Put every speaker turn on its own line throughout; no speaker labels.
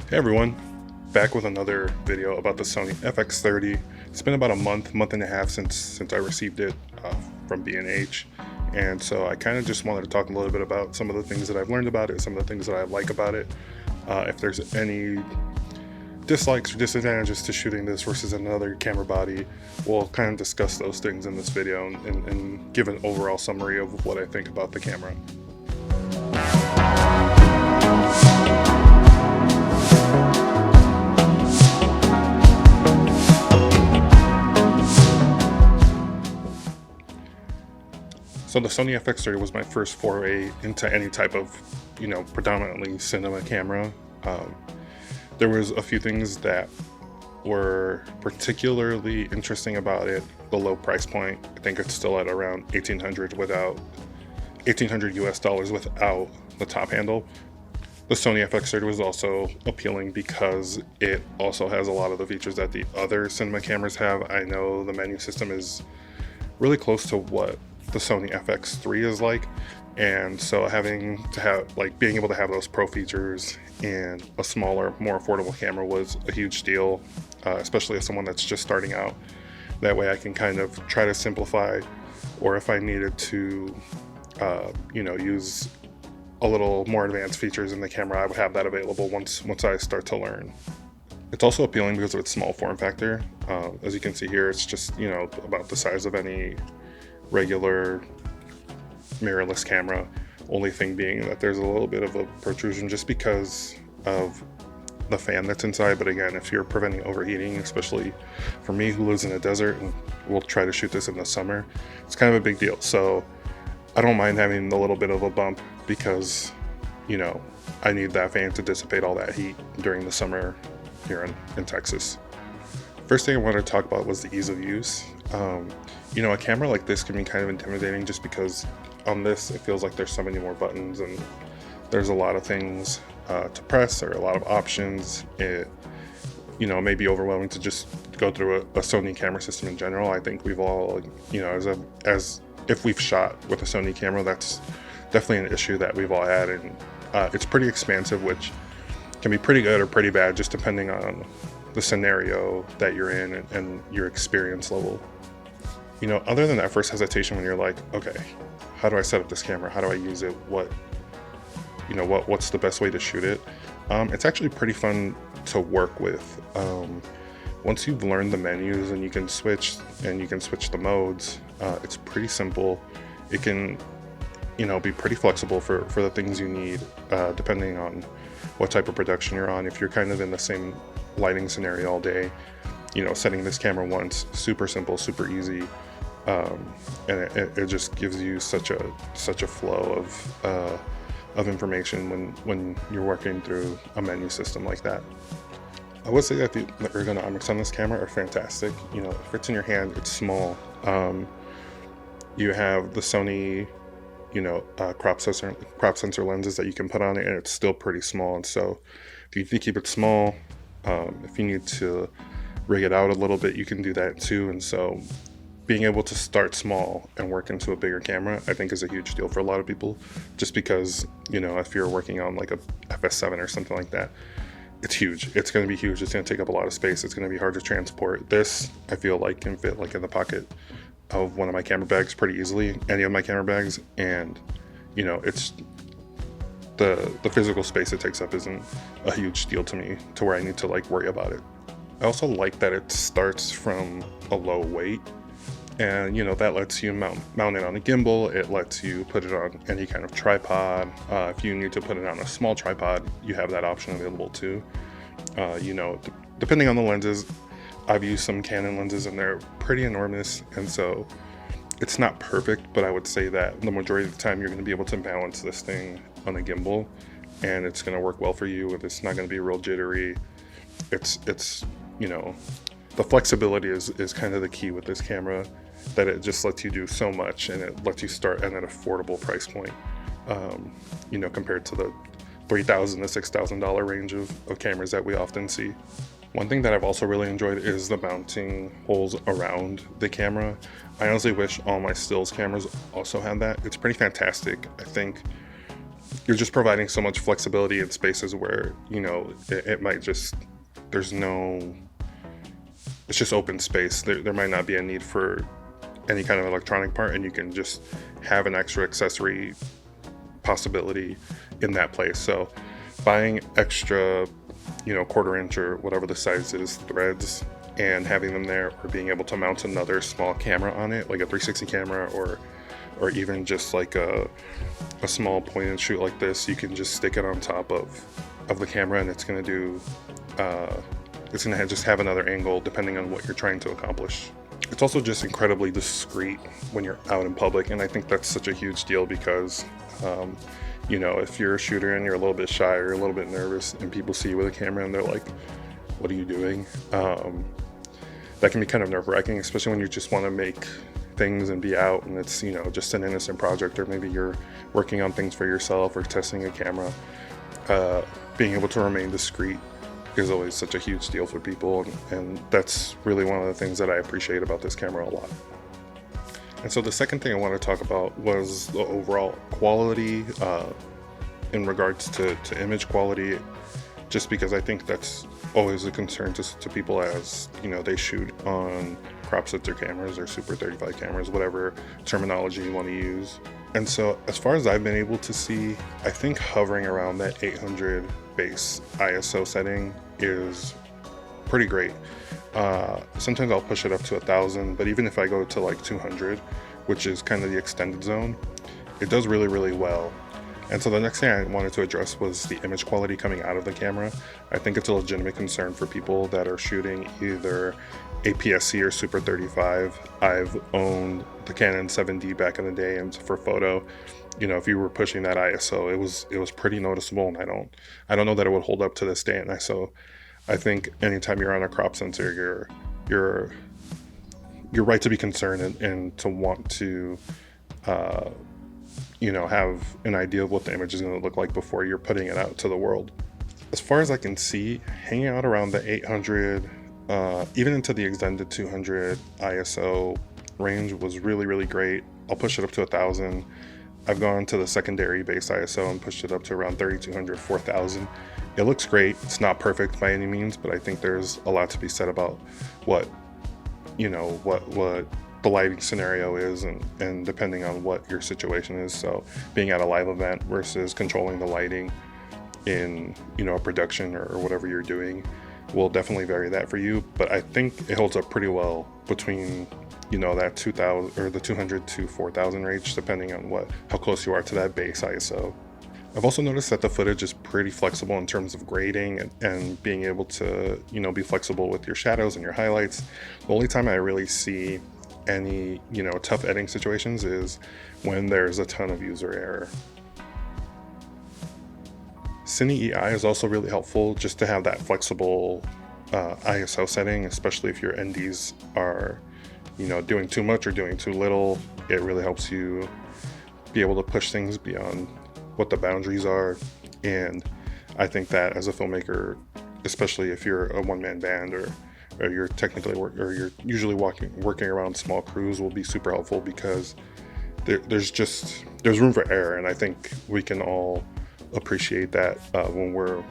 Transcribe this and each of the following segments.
Hey everyone, back with another video about the Sony FX30. It's been about a month and a half since I received it from B&H, and so I kind of just wanted to talk a little bit about some of the things that I've learned about it, some of the things that I like about it. If there's any dislikes or disadvantages to shooting this versus another camera body, we'll kind of discuss those things in this video and give an overall summary of what I think about the camera. So the Sony FX30 was my first foray into any type of, predominantly cinema camera. There was a few things that were particularly interesting about it. The low price point. I think it's still at around 1800 US dollars without the top handle. The Sony FX30 was also appealing because it also has a lot of the features that the other cinema cameras have. I know the menu system is really close to what the Sony FX3 is like, and so being able to have those pro features in a smaller, more affordable camera was a huge deal, especially as someone that's just starting out. That way I can kind of try to simplify, or if I needed to use a little more advanced features in the camera, I would have that available once I start to learn. It's also appealing because of its small form factor. As you can see here, it's just about the size of any regular mirrorless camera. Only thing being that there's a little bit of a protrusion just because of the fan that's inside. But again, if you're preventing overheating, especially for me who lives in a desert and we'll try to shoot this in the summer, it's kind of a big deal. So I don't mind having a little bit of a bump because I need that fan to dissipate all that heat during the summer here in Texas. First thing I wanted to talk about was the ease of use. A camera like this can be kind of intimidating just because on this it feels like there's so many more buttons and there's a lot of things to press, or a lot of options. It may be overwhelming to just go through a Sony camera system in general. I think we've all, as if we've shot with a Sony camera, that's definitely an issue that we've all had, and it's pretty expansive, which can be pretty good or pretty bad just depending on the scenario that you're in and your experience level. Other than that first hesitation when you're like, okay, how do I set up this camera? How do I use it? What's the best way to shoot it? It's actually pretty fun to work with. Once you've learned the menus and you can switch the modes, it's pretty simple. It can, be pretty flexible for the things you need, depending on what type of production you're on. If you're kind of in the same lighting scenario all day, setting this camera once, super simple, super easy. And it just gives you such a flow of information when you're working through a menu system like that. I would say that the ergonomics on this camera are fantastic. It fits in your hand. It's small. You have the Sony, crop sensor lenses that you can put on it, and it's still pretty small. And so, if you need to keep it small, if you need to rig it out a little bit, you can do that too. And so, being able to start small and work into a bigger camera, I think is a huge deal for a lot of people, just because, if you're working on like a FS7 or something like that, it's huge. It's going to be huge. It's going to take up a lot of space. It's going to be hard to transport. This, I feel like, can fit like in the pocket of one of my camera bags pretty easily, any of my camera bags, and it's the physical space it takes up isn't a huge deal to me to where I need to worry about it. I also like that it starts from a low weight, and that lets you mount it on a gimbal. It lets you put it on any kind of tripod. If you need to put it on a small tripod, you have that option available too. Depending on the lenses, I've used some Canon lenses and they're pretty enormous, and so it's not perfect, but I would say that the majority of the time you're going to be able to balance this thing on a gimbal, and it's going to work well for you. It's not going to be real jittery. It's the flexibility is kind of the key with this camera, that it just lets you do so much, and it lets you start at an affordable price point, compared to the $3,000 to $6,000 range of cameras that we often see. One thing that I've also really enjoyed is the mounting holes around the camera. I honestly wish all my stills cameras also had that. It's pretty fantastic. I think you're just providing so much flexibility in spaces where, you know, it might just, there's no, it's just open space. There might not be a need for any kind of electronic part, and you can just have an extra accessory possibility in that place. So buying extra, you know, 1/4 inch or whatever the size is threads and having them there, or being able to mount another small camera on it, like a 360 camera, or even just like a small point and shoot like this, you can just stick it on top of the camera, and it's going to do it's going to just have another angle depending on what you're trying to accomplish. It's also just incredibly discreet when you're out in public, and I think that's such a huge deal because you know, if you're a shooter and you're a little bit shy or a little bit nervous and people see you with a camera and they're like, what are you doing? That can be kind of nerve-wracking, especially when you just want to make things and be out and it's, you know, just an innocent project, or maybe you're working on things for yourself or testing a camera. Being able to remain discreet is always such a huge deal for people, and that's really one of the things that I appreciate about this camera a lot. And so the second thing I want to talk about was the overall quality in regards to image quality, just because I think that's always a concern to people as, you know, they shoot on crop sensor cameras or Super 35 cameras, whatever terminology you want to use. And so as far as I've been able to see, I think hovering around that 800 base ISO setting is pretty great. Sometimes I'll push it up to 1,000, but even if I go to like 200, which is kind of the extended zone, it does really, really well. And so the next thing I wanted to address was the image quality coming out of the camera. I think it's a legitimate concern for people that are shooting either APS-C or Super 35. I've owned the Canon 7D back in the day, and for photo, you know, if you were pushing that ISO, it was pretty noticeable, and I don't know that it would hold up to this day. And so I think anytime you're on a crop sensor, you're right to be concerned and to want to you know, have an idea of what the image is going to look like before you're putting it out to the world. As far as I can see, hanging out around the 800, even into the extended 200 ISO range was really, really great. I'll push it up to 1,000. I've gone to the secondary base ISO and pushed it up to around 3,200, 4,000. It looks great. It's not perfect by any means, but I think there's a lot to be said about what, you know, what the lighting scenario is, and depending on what your situation is. So being at a live event versus controlling the lighting in, you know, a production or whatever you're doing will definitely vary that for you. But I think it holds up pretty well between, you know, that 2,000 or the 200 to 4,000 range, depending on how close you are to that base ISO. I've also noticed that the footage is pretty flexible in terms of grading and being able to, you know, be flexible with your shadows and your highlights. The only time I really see any, you know, tough editing situations is when there's a ton of user error. Cine EI is also really helpful just to have that flexible ISO setting, especially if your NDs are, you know, doing too much or doing too little. It really helps you be able to push things beyond what the boundaries are. And I think that as a filmmaker, especially if you're a one-man band or you're technically you're usually working around small crews, will be super helpful, because there's room for error, and I think we can all appreciate that when we're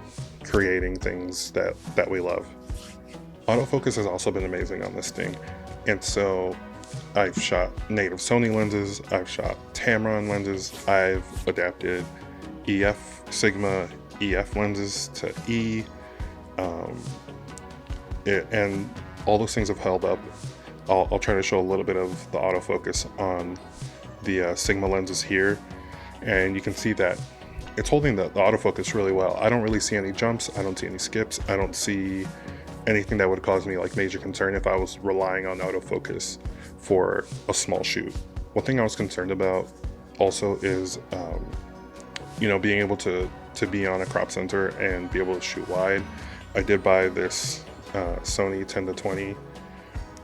creating things that we love. Autofocus has also been amazing on this thing, and so I've shot native Sony lenses, I've shot Tamron lenses, I've adapted Sigma EF lenses to E, and all those things have held up. I'll try to show a little bit of the autofocus on the Sigma lenses here, and you can see that it's holding the autofocus really well. I don't really see any jumps, I don't see any skips, I don't see anything that would cause me like major concern if I was relying on autofocus for a small shoot. One thing I was concerned about also is you know, being able to be on a crop sensor and be able to shoot wide. I did buy this Sony 10-20,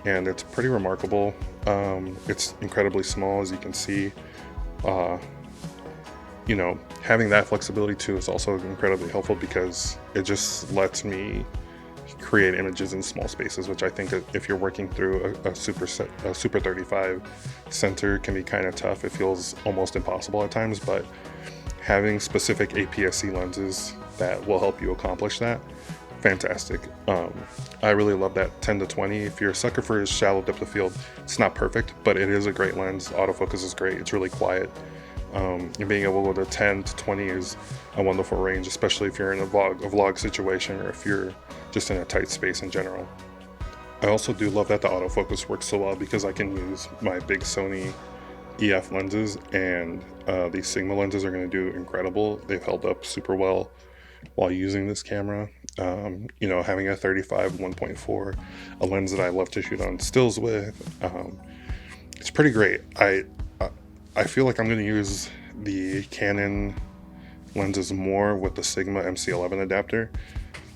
and it's pretty remarkable. It's incredibly small, as you can see. You know, having that flexibility too is also incredibly helpful, because it just lets me create images in small spaces, which I think if you're working through a Super 35 sensor can be kind of tough. It feels almost impossible at times, but having specific APS-C lenses that will help you accomplish that, fantastic. I really love that 10 to 20. If you're a sucker for a shallow depth of field, it's not perfect, but it is a great lens. Autofocus is great. It's really quiet. And being able to go to 10 to 20 is a wonderful range, especially if you're in a vlog situation, or if you're just in a tight space in general. I also do love that the autofocus works so well, because I can use my big Sony EF lenses, and these Sigma lenses are going to do incredible. They've held up super well while using this camera. You know, having a 35 1.4, a lens that I love to shoot on stills with, it's pretty great. I feel like I'm going to use the Canon lenses more with the Sigma MC11 adapter,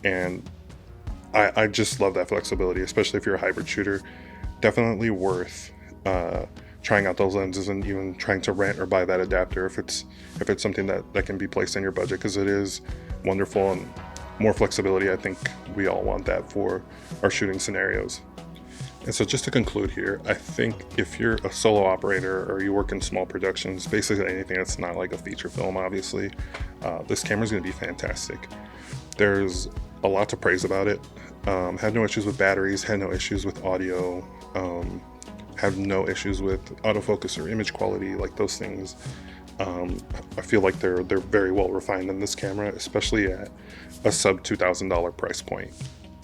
and I just love that flexibility, especially if you're a hybrid shooter. Definitely worth trying out those lenses, and even trying to rent or buy that adapter if it's something that can be placed in your budget, because it is wonderful, and more flexibility. I think we all want that for our shooting scenarios. And so just to conclude here, I think if you're a solo operator or you work in small productions, basically anything that's not like a feature film, obviously, this camera is going to be fantastic. There's a lot to praise about it. Had no issues with batteries, had no issues with audio, have no issues with autofocus or image quality, like those things. I feel like they're very well refined in this camera, especially at a sub $2,000 price point.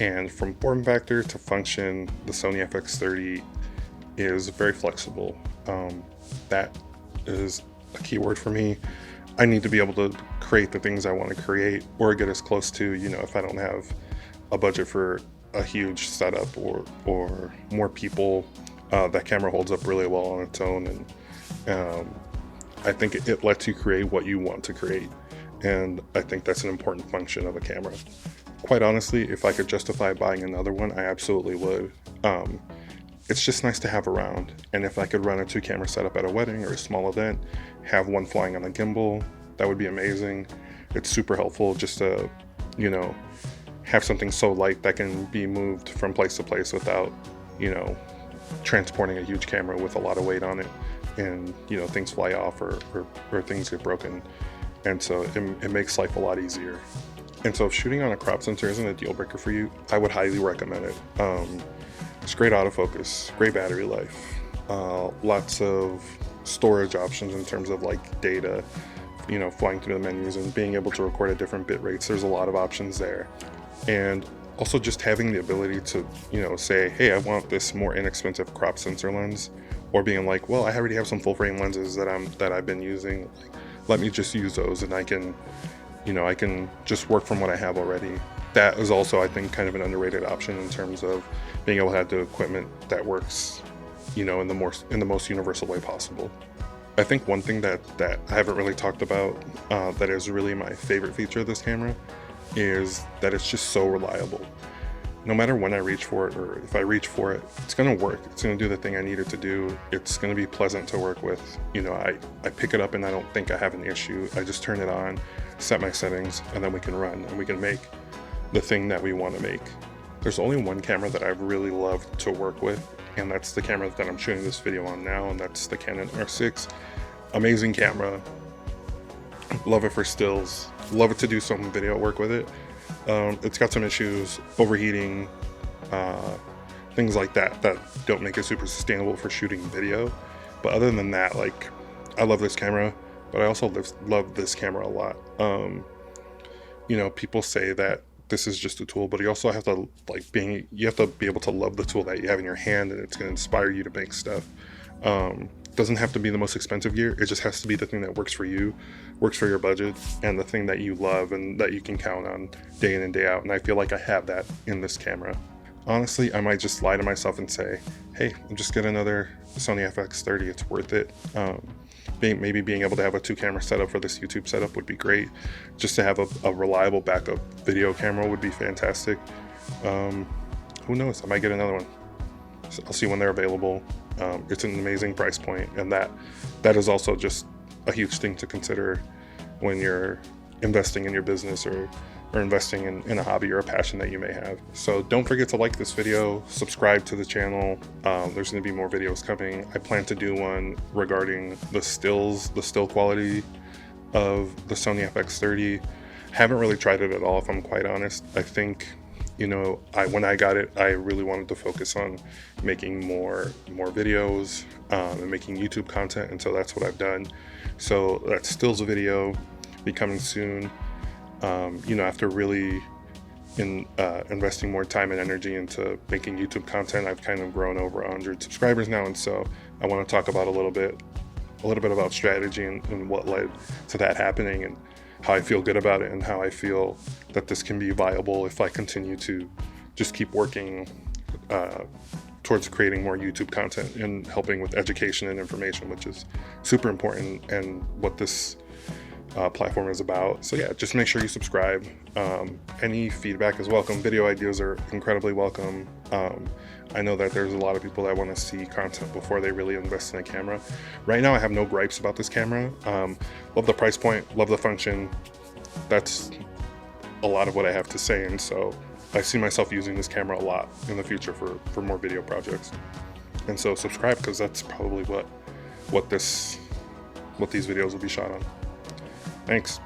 And from form factor to function, the Sony FX30 is very flexible. That is a key word for me. I need to be able to create the things I want to create, or get as close to, you know, if I don't have a budget for a huge setup or more people, that camera holds up really well on its own. And I think it lets you create what you want to create. And I think that's an important function of a camera. Quite honestly, if I could justify buying another one, I absolutely would. It's just nice to have around. And if I could run a 2-camera setup at a wedding or a small event, have one flying on a gimbal, that would be amazing. It's super helpful just to, you know, have something so light that can be moved from place to place without, you know, transporting a huge camera with a lot of weight on it, and, you know, things fly off or things get broken. And so it makes life a lot easier. And so if shooting on a crop sensor isn't a deal breaker for you, I would highly recommend it. It's great autofocus, great battery life, lots of storage options in terms of like data, you know, flying through the menus and being able to record at different bit rates. There's a lot of options there. And also just having the ability to, you know, say, hey, I want this more inexpensive crop sensor lens, or being like, well, I already have some full frame lenses that I've been using. Let me just use those, and I can, you know, I can just work from what I have already. That is also, I think, kind of an underrated option in terms of being able to have the equipment that works, you know, in the most universal way possible. I think one thing that I haven't really talked about, that is really my favorite feature of this camera, is that it's just so reliable. No matter when I reach for it, or if I reach for it, it's gonna work. It's gonna do the thing I need it to do. It's gonna be pleasant to work with. You know, I pick it up and I don't think I have an issue. I just turn it on, set my settings, and then we can run and we can make the thing that we want to make. There's only one camera that I've really loved to work with, and that's the camera that I'm shooting this video on now, and that's the Canon R6. Amazing camera. Love it for stills. Love it to do some video work with it. It's got some issues, overheating, things like that don't make it super sustainable for shooting video. But other than that, like, I love this camera, but I also love this camera a lot. You know, people say that this is just a tool, but you also have to you have to be able to love the tool that you have in your hand, and it's going to inspire you to make stuff. Doesn't have to be the most expensive gear. It just has to be the thing that works for you, works for your budget, and the thing that you love and that you can count on day in and day out. And I feel like I have that in this camera. Honestly, I might just lie to myself and say, hey, just get another Sony FX30. It's worth it. Maybe being able to have a 2-camera setup for this YouTube setup would be great. Just to have a reliable backup video camera would be fantastic. Who knows? I might get another one. So I'll see when they're available. It's an amazing price point, and that is also just a huge thing to consider when you're investing in your business or investing in a hobby or a passion that you may have. So don't forget to like this video, subscribe to the channel. There's going to be more videos coming. I plan to do one regarding the still quality of the Sony FX30. Haven't really tried it at all, if I'm quite honest. I think, you know, when I got it, I really wanted to focus on making more videos and making YouTube content, and so that's what I've done. So that stills a video be coming soon. You know, after really investing more time and energy into making YouTube content, I've kind of grown over 100 subscribers now, and so I want to talk about a little bit about strategy and what led to that happening, and how I feel good about it, and how I feel that this can be viable if I continue to just keep working towards creating more YouTube content and helping with education and information, which is super important and what this platform is about. So yeah, just make sure you subscribe. Any feedback is welcome. Video ideas are incredibly welcome. I know that there's a lot of people that want to see content before they really invest in a camera. Right now I have no gripes about this camera. Love the price point, love the function. That's a lot of what I have to say, and so I see myself using this camera a lot in the future for more video projects. And so subscribe, because that's probably what these videos will be shot on. Thanks.